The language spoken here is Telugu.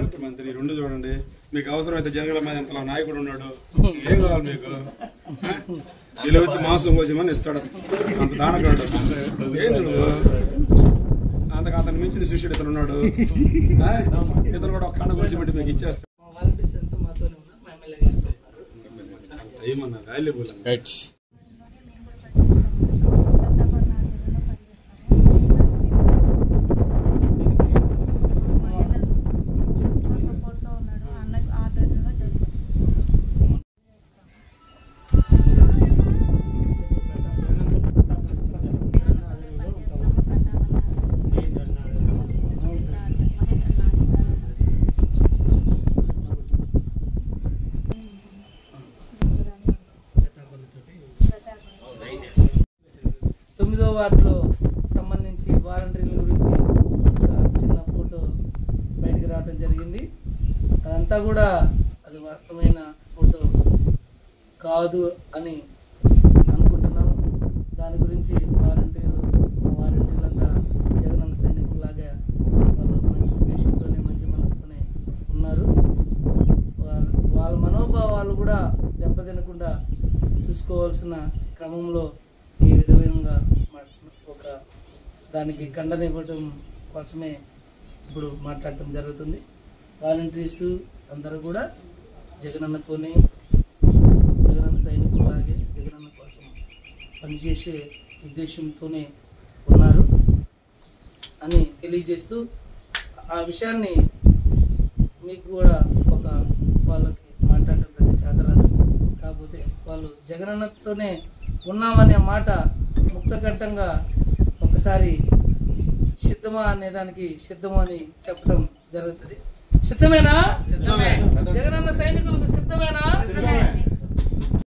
ముఖ్యమంత్రి రెండు చూడండి, మీకు అవసరమైతే జనగల మీద ఇంతలో నాయకుడు ఉన్నాడు, ఏం కావాలి మీకు? నిలవెత్తి మాంసం కోసమని ఇస్తాడు, అంత దానగాడు. ఏం నువ్వు అంతకు అతను మించిన శిష్యుడు ఇతను ఉన్నాడు, ఇతను కూడా ఒక కన్న కోసి పెట్టి మీకు ఇచ్చేస్తాడు. ఏమన్నా వాల్యుబుల్ వార్డులో సంబంధించి వాలంటీర్ల గురించి ఒక చిన్న ఫోటో బయటకు రావడం జరిగింది. అదంతా కూడా అది వాస్తవమైన ఫోటో కాదు అని అనుకుంటున్నాము. దాని గురించి వాలంటీర్లంతా జగనన్న సైనికుల్లాగా వాళ్ళు మంచి ఉద్దేశంతోనే మంచి మనసుతోనే ఉన్నారు. వాళ్ళ మనోభావాలు కూడా దెబ్బతినకుండా చూసుకోవాల్సిన క్రమంలో ఈ విధంగా ఒక దానికి ఖండనివ్వటం కోసమే ఇప్పుడు మాట్లాడటం జరుగుతుంది. వాలంటీర్స్ అందరూ కూడా జగనన్నతోనే, జగనన్న సైనికులాగే జగనన్న కోసం పనిచేసే ఉద్దేశంతోనే ఉన్నారు అని తెలియజేస్తూ, ఆ విషయాన్ని మీకు కూడా ఒక వాళ్ళకి మాట్లాడటం పెద్ద చేతరాదు. కాకపోతే వాళ్ళు జగనన్నతోనే ఉన్నామనే మాట ముక్తకంఠంగా ఒకసారి సిద్ధమా అనే దానికి సిద్ధము అని చెప్పడం జరుగుతుంది. సిద్ధమేనా? జగనన్న సైనికులకు సిద్ధమేనా?